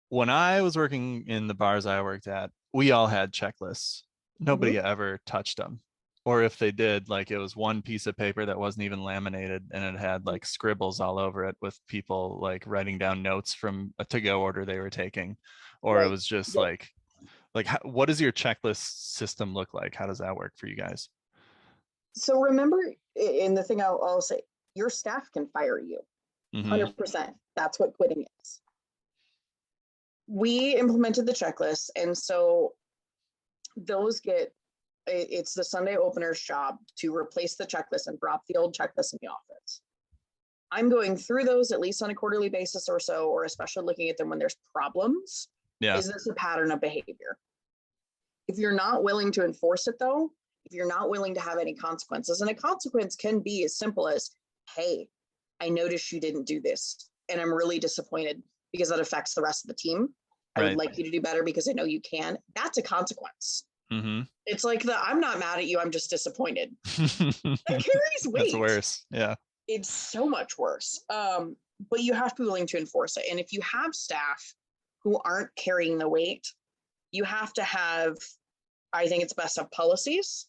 When I was working in the bars I worked at, we all had checklists. Nobody Hmm. ever touched them. Or if they did, like it was one piece of paper that wasn't even laminated and it had like scribbles all over it with people like writing down notes from a to-go order they were taking. Or it Right. was just Yep. like what does your checklist system look like? How does that work for you guys? So remember, in the thing I'll say, your staff can fire you. Mm-hmm. 100%. That's what quitting is. We implemented the checklist, and so those get it's the Sunday opener's job to replace the checklist and drop the old checklist in the office. I'm going through those at least on a quarterly basis or so, or especially looking at them when there's problems. Yeah. Is this a pattern of behavior? If you're not willing to enforce it, though, if you're not willing to have any consequences, and a consequence can be as simple as, hey, I noticed you didn't do this, and I'm really disappointed because that affects the rest of the team. I would Right. like you to do better because I know you can. That's a consequence. Mm-hmm. It's like the I'm not mad at you, I'm just disappointed. That carries That's weight. worse. Yeah. It's so much worse. But you have to be willing to enforce it. And if you have staff who aren't carrying the weight, you have to have, I think it's best to have policies.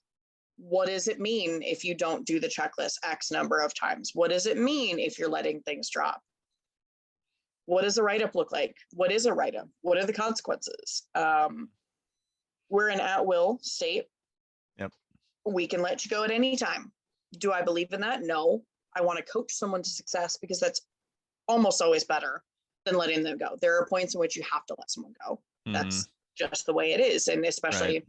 What does it mean if you don't do the checklist X number of times? What does it mean if you're letting things drop? What does a write-up look like? What is a write-up? What are the consequences? We're an at-will state. Yep. We can let you go at any time. Do I believe in that? No. I want to coach someone to success because that's almost always better than letting them go. There are points in which you have to let someone go. Mm-hmm. That's just the way it is. And Right. especially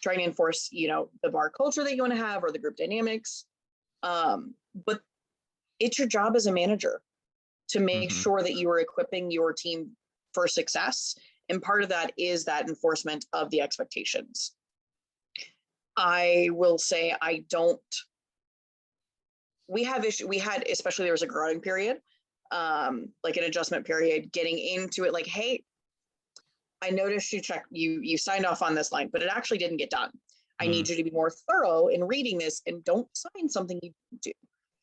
trying to enforce, the bar culture that you want to have or the group dynamics. But it's your job as a manager to make Mm-hmm. sure that you are equipping your team for success. And part of that is that enforcement of the expectations. I will say we have issue. We had, especially there was a growing period, like an adjustment period, getting into it. Like, hey, I noticed you signed off on this line, but it actually didn't get done. I Mm-hmm. need you to be more thorough in reading this and don't sign something you didn't do.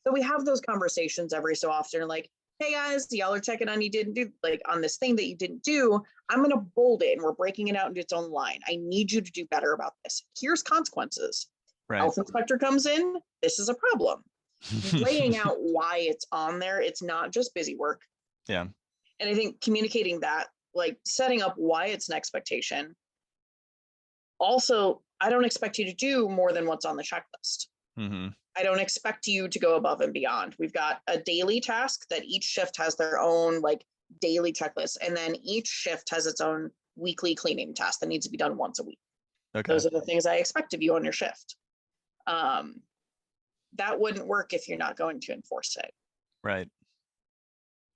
So we have those conversations every so often, like, hey guys, y'all are checking on you didn't do like on this thing that you didn't do. I'm gonna bold it and we're breaking it out into its own line. I need you to do better about this. Here's consequences. Right. Health inspector comes in, this is a problem. Laying out why it's on there, it's not just busy work. Yeah. And I think communicating that, like setting up why it's an expectation. Also, I don't expect you to do more than what's on the checklist. Mm-hmm. I don't expect you to go above and beyond. We've got a daily task that each shift has their own like daily checklist, and then each shift has its own weekly cleaning task that needs to be done once a week. Okay. Those are the things I expect of you on your shift. Um, that wouldn't work if you're not going to enforce it. Right.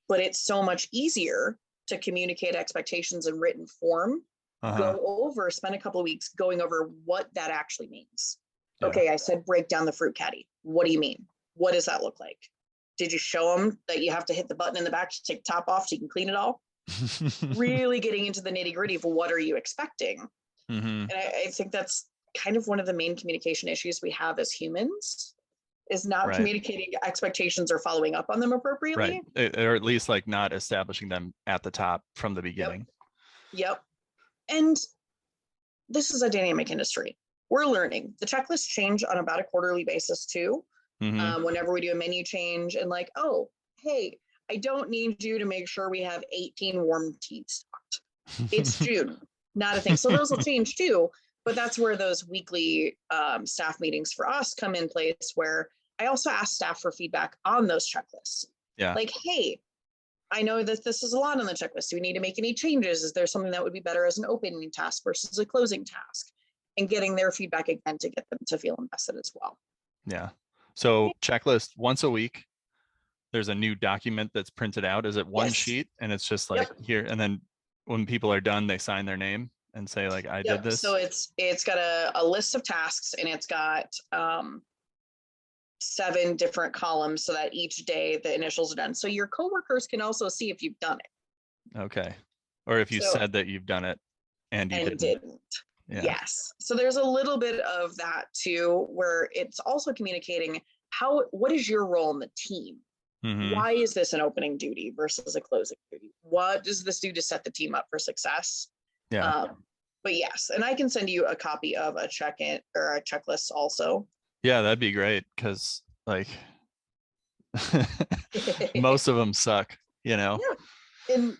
But it's so much easier to communicate expectations in written form, Uh-huh. spend a couple of weeks going over what that actually means. Yeah. Okay, I said break down the fruit caddy. What do you mean? What does that look like? Did you show them that you have to hit the button in the back to take the top off so you can clean it all? Really getting into the nitty gritty of what are you expecting? Mm-hmm. And I think that's kind of one of the main communication issues we have as humans is not Right. communicating expectations or following up on them Right. appropriately. Or at least like not establishing them at the top from the Yep. beginning. Yep. And this is a dynamic industry. We're learning. The checklists change on about a quarterly basis too. Mm-hmm. Whenever we do a menu change and like, oh, hey, I don't need you to make sure we have 18 warm teas stocked. It's June, not a thing. So those will change too. But that's where those weekly staff meetings for us come in place, where I also ask staff for feedback on those checklists. Yeah. Like, hey, I know that this is a lot on the checklist. Do we need to make any changes? Is there something that would be better as an opening task versus a closing task? And getting their feedback again to get them to feel invested as well. Yeah. So checklist once a week. There's a new document that's printed out. Is it one Yes. sheet and it's just like Yep. here, and then when people are done, they sign their name and say like I did Yep. So this. it's got a list of tasks and it's got 7 different columns so that each day the initials are done. So your coworkers can also see if you've done it. Okay. Or if you So said that you've done it and you and didn't. didn't. Yeah. Yes. So there's a little bit of that too, where it's also communicating what is your role in the team? Mm-hmm. Why is this an opening duty versus a closing duty? What does this do to set the team up for success? Yeah. But yes, and I can send you a copy of a check-in or a checklist also. Yeah, that'd be great, because like most of them suck, you know? Yeah, and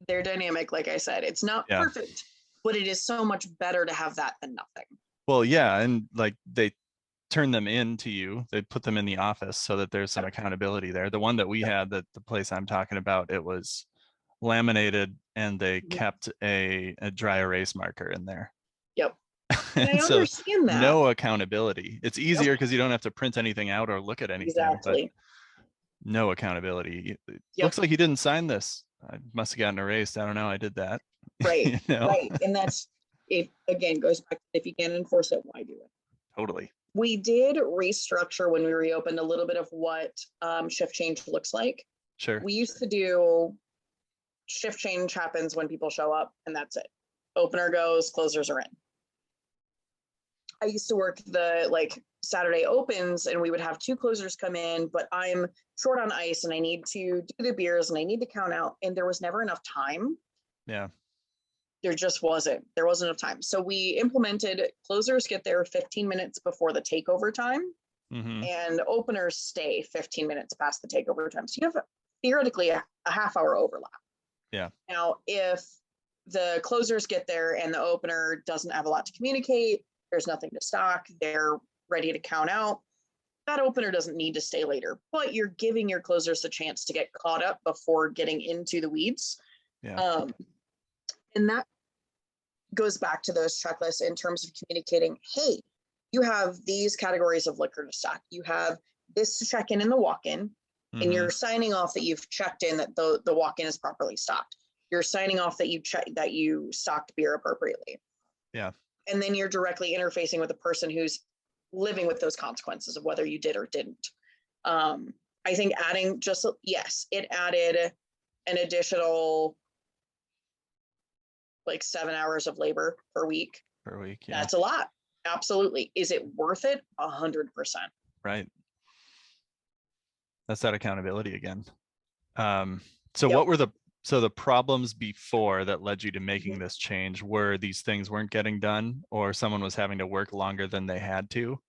they're dynamic, like I said. It's not Yeah. perfect, but it is so much better to have that than nothing. Well, yeah, and like they turn them in to you. They put them in the office so that there's some Yep. accountability there. The one that we had, that the place I'm talking about, it was laminated, and they Mhm. kept a dry erase marker in there. Yep. And I And so understand that. no accountability. It's Yep. easier because you don't have to print anything out or look at anything, but Exactly. no accountability. It Yep. looks like you didn't sign this. I must have gotten erased. I don't know. I did that. Right. You know? Right. And that's it again goes back to if you can't enforce it, why do it? Totally. We did restructure when we reopened a little bit of what shift change looks like. Sure. We used to do shift change happens when people show up, and that's it. Opener goes, closers are in. I used to work the like Saturday opens, and we would have two closers come in, but I'm short on ice and I need to do the beers and I need to count out, and there was never enough time. Yeah. There just wasn't. There wasn't enough time. So we implemented closers get there 15 minutes before the takeover time, Mm-hmm. and openers stay 15 minutes past the takeover time. So you have theoretically a half hour overlap. Yeah. Now, if the closers get there and the opener doesn't have a lot to communicate, there's nothing to stock, they're ready to count out, that opener doesn't need to stay later, but you're giving your closers the chance to get caught up before getting into the weeds. Yeah. And that goes back to those checklists in terms of communicating, hey, you have these categories of liquor to stock. You have this to check in the walk-in, Mm-hmm. and you're signing off that you've checked in that the walk-in is properly stocked. You're signing off that you stocked beer appropriately. Yeah. And then you're directly interfacing with the person who's living with those consequences of whether you did or didn't. I think adding just, yes, it added an additional like 7 hours of labor per week. Per week. Yeah. That's a lot. Absolutely. Is it worth it? 100%. Right. That's that accountability again. So Yep. what were the problems before that led you to making Mhm. this change? Were these things weren't getting done, or someone was having to work longer than they had to?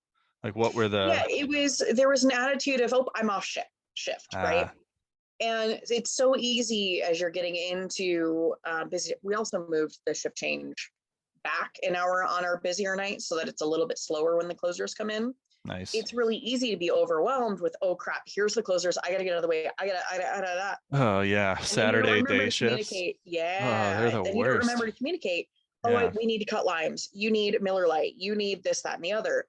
Like, what were Yeah, there was an attitude of, oh, I'm off shift, right? And it's so easy as you're getting into busy. We also moved the shift change back an hour on our busier nights so that it's a little bit slower when the closers come in. nice. It's really easy to be overwhelmed with, oh crap, here's the closers. I got to get out of the way. I got. Oh yeah, And then you don't Saturday remember day to shifts. communicate. Oh, they're Yeah. the Then you don't remember worst. to communicate. Oh, Yeah. we need to cut limes. You need Miller Lite. You need this, that, and the other.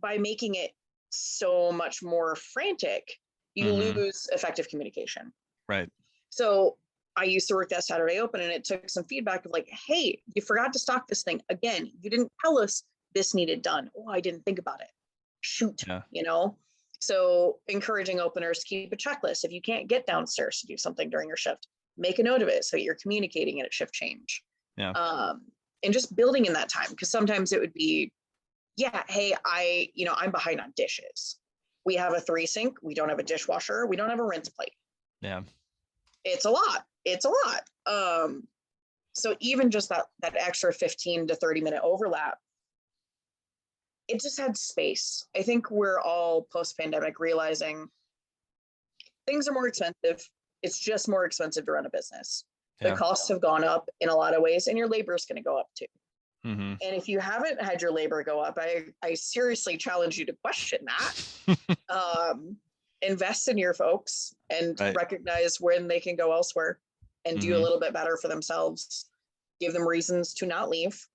By making it so much more frantic, you Mm-hmm. lose effective communication. Right. So I used to work that Saturday open, and it took some feedback of like, hey, you forgot to stock this thing again. You didn't tell us this needed done. Oh, I didn't think about it. Shoot, Yeah. So encouraging openers to keep a checklist. If you can't get downstairs to do something during your shift, make a note of it so you're communicating it at shift change. Yeah. And just building in that time, because sometimes it would be, yeah, hey, I'm behind on dishes. We have a 3 sink. We don't have a dishwasher. We don't have a rinse plate. Yeah. It's a lot. So even just that extra 15 to 30-minute overlap, it just had space. I think we're all post-pandemic realizing things are more expensive. It's just more expensive to run a business. The Yeah. costs have gone up in a lot of ways, and your labor is going to go up too. Mm-hmm. And if you haven't had your labor go up, I seriously challenge you to question that. Invest in your folks and Right. recognize when they can go elsewhere and do a Mhm. little bit better for themselves. Give them reasons to not leave.